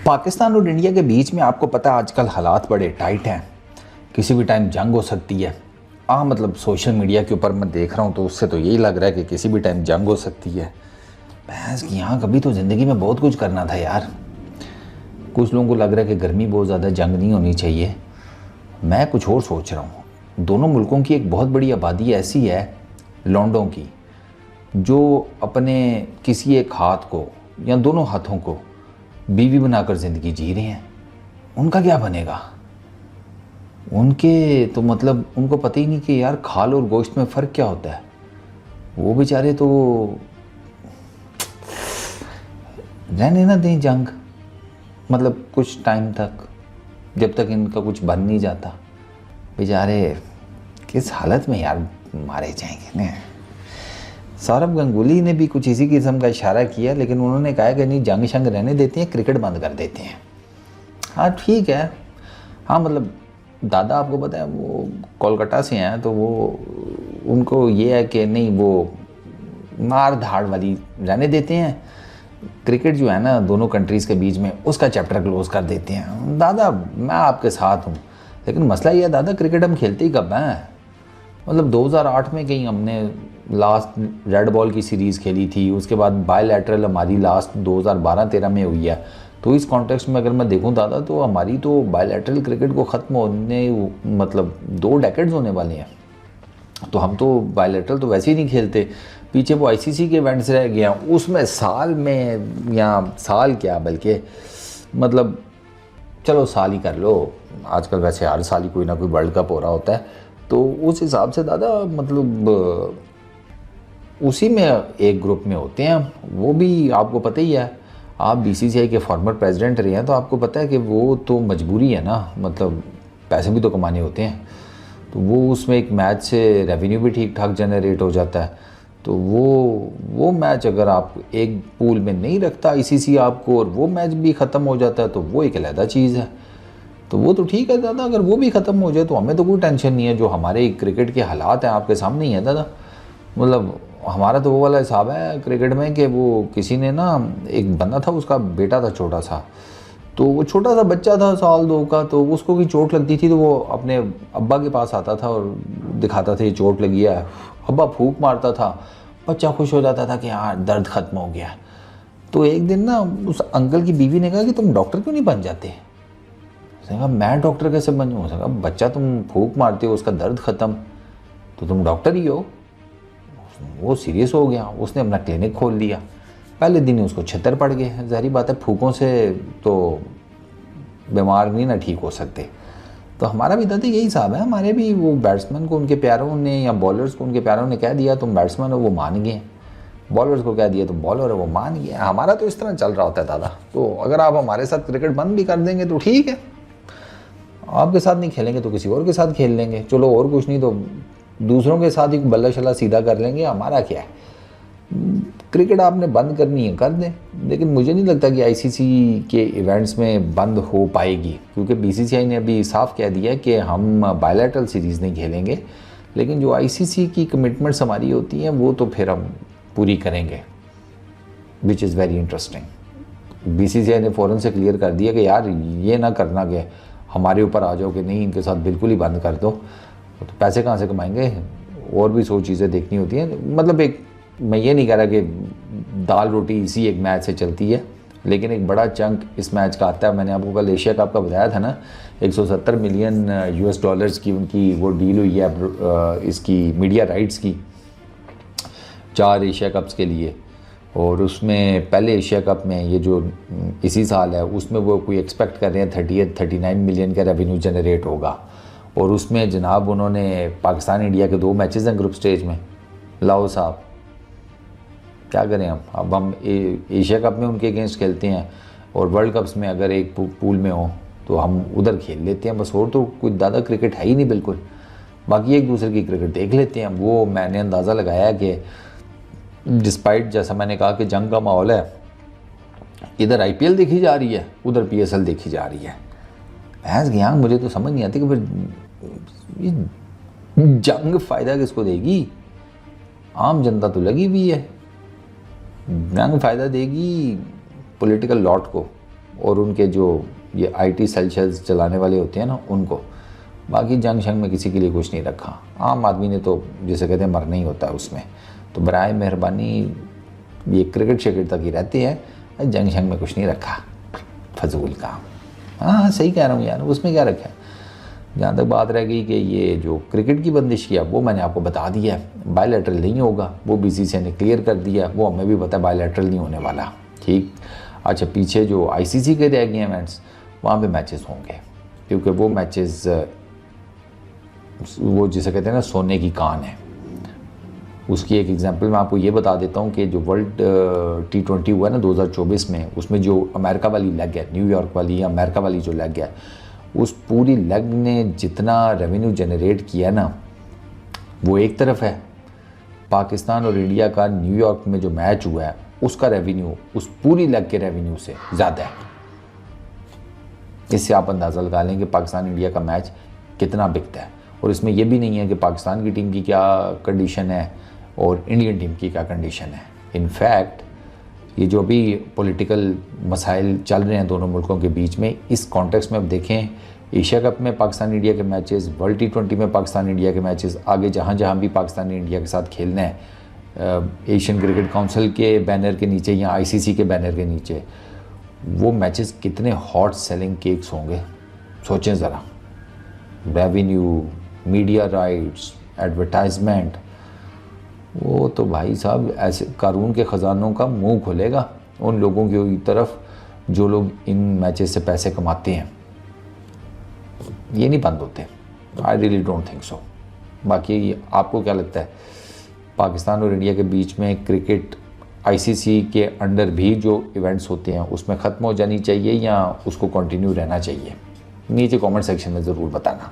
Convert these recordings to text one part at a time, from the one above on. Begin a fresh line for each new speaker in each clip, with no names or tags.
पाकिस्तान और इंडिया के बीच में आपको पता है आजकल हालात बड़े टाइट हैं, किसी भी टाइम जंग हो सकती है। मतलब सोशल मीडिया के ऊपर मैं देख रहा हूँ तो उससे तो यही लग रहा है कि किसी भी टाइम जंग हो सकती है। भैंस की यहाँ कभी तो ज़िंदगी में बहुत कुछ करना था यार। कुछ लोगों को लग रहा है कि गर्मी बहुत ज़्यादा, जंग नहीं होनी चाहिए। मैं कुछ और सोच रहा हूँ। दोनों मुल्कों की एक बहुत बड़ी आबादी ऐसी है लौंडों की, जो अपने किसी एक हाथ को या दोनों हाथों को बीवी बनाकर ज़िंदगी जी रहे हैं। उनका क्या बनेगा? उनके तो मतलब उनको पता ही नहीं कि यार खाल और गोश्त में फ़र्क क्या होता है। वो बेचारे तो रहने ना दें जंग, मतलब कुछ टाइम तक, जब तक इनका कुछ बन नहीं जाता। बेचारे किस हालत में यार मारे जाएंगे ना। सौरभ गंगुली ने भी कुछ इसी किस्म का इशारा किया, लेकिन उन्होंने कहा कि नहीं, जंग शंग रहने देते हैं, क्रिकेट बंद कर देते हैं। हाँ ठीक है। हाँ मतलब दादा आपको पता है वो कोलकाता से हैं, तो वो उनको ये है कि नहीं, वो मार धाड़ वाली रहने देते हैं। क्रिकेट जो है ना दोनों कंट्रीज़ के बीच में, उसका चैप्टर क्लोज कर देते हैं। दादा मैं आपके साथ हूँ, लेकिन मसला ये है दादा, क्रिकेट हम खेलते ही कब हैं? मतलब 2008 में कहीं हमने लास्ट रेड बॉल की सीरीज़ खेली थी, उसके बाद बायलैटरल हमारी लास्ट 2012-13 में हुई है। तो इस कॉन्टेक्स्ट में अगर मैं देखूं दादा, तो हमारी तो बायलैटरल क्रिकेट को ख़त्म होने मतलब 2 डेकेड्स होने वाले हैं। तो हम तो बायलैटरल तो वैसे ही नहीं खेलते। पीछे वो आईसीसी के इवेंट्स रह गए हैं, उसमें साल में, या साल क्या बल्कि मतलब चलो साल ही कर लो, आजकल वैसे हर साल ही कोई ना कोई वर्ल्ड कप हो रहा होता है। तो उस हिसाब से दादा मतलब उसी में एक ग्रुप में होते हैं। वो भी आपको पता ही है, आप बीसीसीआई के फॉर्मर प्रेसिडेंट रहे हैं, तो आपको पता है कि वो तो मजबूरी है ना, मतलब पैसे भी तो कमाने होते हैं। तो वो उसमें एक मैच से रेवेन्यू भी ठीक ठाक जनरेट हो जाता है। तो वो मैच अगर आप एक पूल में नहीं रखता आईसीसी आपको, और वो मैच भी ख़त्म हो जाता है, तो वो एक अलग चीज़ है। तो वो तो ठीक है दादा, अगर वो भी ख़त्म हो जाए तो हमें तो कोई टेंशन नहीं है। जो हमारे क्रिकेट के हालात हैं आपके सामने ही है दादा। मतलब हमारा तो वो वाला हिसाब है क्रिकेट में कि वो किसी ने ना, एक बंदा था, उसका बेटा था छोटा सा, तो वो छोटा सा बच्चा था 1-2 का, तो उसको की चोट लगती थी तो वो अपने अब्बा के पास आता था और दिखाता था ये चोट लगी है। अब्बा फूंक मारता था, बच्चा खुश हो जाता था कि हाँ दर्द ख़त्म हो गया। तो एक दिन ना उस अंकल की बीवी ने कहा कि तुम डॉक्टर क्यों नहीं बन जाते? उसने कहा मैं डॉक्टर कैसे बन जाऊँ? उसने कहा बच्चा तुम फूंक मारते हो, उसका दर्द ख़त्म, तो तुम डॉक्टर ही हो। वो सीरियस हो गया, उसने अपना क्लिनिक खोल लिया। पहले दिन ही उसको छितर पड़ गए। ज़ाहिर बात है, फूकों से तो बीमार नहीं ना ठीक हो सकते। तो हमारा भी दादा यही हिसाब है। हमारे भी वो बैट्समैन को उनके प्यारों ने, या बॉलर्स को उनके प्यारों ने कह दिया तुम बैट्समैन हो, वो मान गए। बॉलर्स को कह दिया तुम बॉलर हो, वो मान गए। हमारा तो इस तरह चल रहा होता है दादा। तो अगर आप हमारे साथ क्रिकेट बंद भी कर देंगे तो ठीक है, आपके साथ नहीं खेलेंगे तो किसी और के साथ खेल लेंगे, चलो और कुछ नहीं तो दूसरों के साथ ही बल्ला शल्ला सीधा कर लेंगे। हमारा क्या है, क्रिकेट आपने बंद करनी है कर दें, लेकिन मुझे नहीं लगता कि आईसीसी के इवेंट्स में बंद हो पाएगी, क्योंकि बीसीसीआई ने अभी साफ कह दिया कि हम बायलैटरल सीरीज़ नहीं खेलेंगे, लेकिन जो आईसीसी की कमिटमेंट्स हमारी होती हैं वो तो फिर हम पूरी करेंगे, which is very interesting. BCCI ने फ़ौरन से क्लियर कर दिया कि यार ये ना करना कि हमारे ऊपर आ जाओ कि नहीं इनके साथ बिल्कुल ही बंद कर दो, तो पैसे कहाँ से कमाएंगे? और भी 100 चीज़ें देखनी होती हैं। मतलब एक, मैं ये नहीं कह रहा कि दाल रोटी इसी एक मैच से चलती है, लेकिन एक बड़ा चंक इस मैच का आता है। मैंने आपको कल एशिया कप का बताया था ना, 170 मिलियन यूएस डॉलर्स की उनकी वो डील हुई है इसकी मीडिया राइट्स की 4 एशिया कप्स के लिए। और उसमें पहले एशिया कप में ये जो इसी साल है उसमें वो कोई एक्सपेक्ट कर रहे हैं 39 मिलियन का रेवेन्यू जनरेट होगा। और उसमें जनाब उन्होंने पाकिस्तान इंडिया के 2 मैचेस हैं ग्रुप स्टेज में। लाओ साहब क्या करें हम? अब हम एशिया कप में उनके अगेंस्ट खेलते हैं, और वर्ल्ड कप्स में अगर एक पूल में हो तो हम उधर खेल लेते हैं बस। और तो कोई ज़्यादा क्रिकेट है ही नहीं बिल्कुल। बाकी एक दूसरे की क्रिकेट देख लेते हैं। वो मैंने अंदाज़ा लगाया कि डिस्पाइट जैसा मैंने कहा कि जंग का माहौल है, इधर आईपीएल देखी जा रही है, उधर पीएसएल देखी जा रही है। भैंस की आँख, मुझे तो समझ नहीं आती कि फिर जंग फ़ायदा किसको देगी? आम जनता तो लगी हुई है। जंग फ़ायदा देगी पॉलिटिकल लॉट को, और उनके जो ये IT सेल्स चलाने वाले होते हैं ना उनको। बाकी जंग शंग में किसी के लिए कुछ नहीं रखा। आम आदमी ने तो जैसे कहते हैं मरना ही होता है उसमें। तो बराए मेहरबानी ये क्रिकेट शिकेट तक ही रहती है, जंग शंग में कुछ नहीं रखा, फजूल काम। हाँ सही कह रहा हूँ यार, उसमें क्या रखा है। जहाँ तक बात रह गई कि ये जो क्रिकेट की बंदिश किया वो मैंने आपको बता दिया है, बायलैटरल नहीं होगा, वो BCCI ने क्लियर कर दिया, वो हमें भी पता है बायलैटरल नहीं होने वाला। ठीक, अच्छा पीछे जो ICC के रह गए इवेंट्स वहाँ पे मैचेस होंगे, क्योंकि वो मैचेस वो जिसे कहते हैं ना सोने की कान है। उसकी एक एग्जांपल मैं आपको ये बता देता हूँ कि जो वर्ल्ड T20 हुआ है ना 2024 में, उसमें जो अमेरिका वाली लेग है, न्यूयॉर्क वाली या अमेरिका वाली जो लेग है, उस पूरी लेग ने जितना रेवेन्यू जनरेट किया ना वो एक तरफ है। पाकिस्तान और इंडिया का न्यूयॉर्क में जो मैच हुआ है उसका रेवेन्यू उस पूरी लेग के रेवेन्यू से ज़्यादा है। इससे आप अंदाज़ा लगा लें कि पाकिस्तान इंडिया का मैच कितना बिकता है। और इसमें यह भी नहीं है कि पाकिस्तान की टीम की क्या कंडीशन है और इंडियन टीम की क्या कंडीशन है। इनफैक्ट ये जो अभी पॉलिटिकल मसाइल चल रहे हैं दोनों मुल्कों के बीच में, इस कॉन्टेक्स्ट में अब देखें एशिया कप में पाकिस्तान इंडिया के मैचेस, वर्ल्ड T20 में पाकिस्तान इंडिया के मैचेस, आगे जहाँ जहाँ भी पाकिस्तान ने इंडिया के साथ खेलना है, एशियन क्रिकेट काउंसिल के बैनर के नीचे या ICC के बैनर के नीचे, वो मैचेस कितने हॉट सेलिंग केक्स होंगे। सोचें ज़रा, रेवेन्यू, मीडिया राइट्स, एडवर्टाइजमेंट, वो तो भाई साहब ऐसे कानून के ख़जानों का मुंह खुलेगा उन लोगों की तरफ जो लोग इन मैचेस से पैसे कमाते हैं। ये नहीं बंद होते। I really don't think so. बाकी आपको क्या लगता है, पाकिस्तान और इंडिया के बीच में क्रिकेट ICC के अंडर भी जो इवेंट्स होते हैं उसमें ख़त्म हो जानी चाहिए या उसको कंटिन्यू रहना चाहिए? नीचे कमेंट सेक्शन में ज़रूर बताना।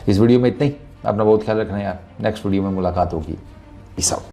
इस वीडियो में इतना ही। अपना बहुत ख्याल रखना यार, नेक्स्ट वीडियो में मुलाकात होगी। Peace out.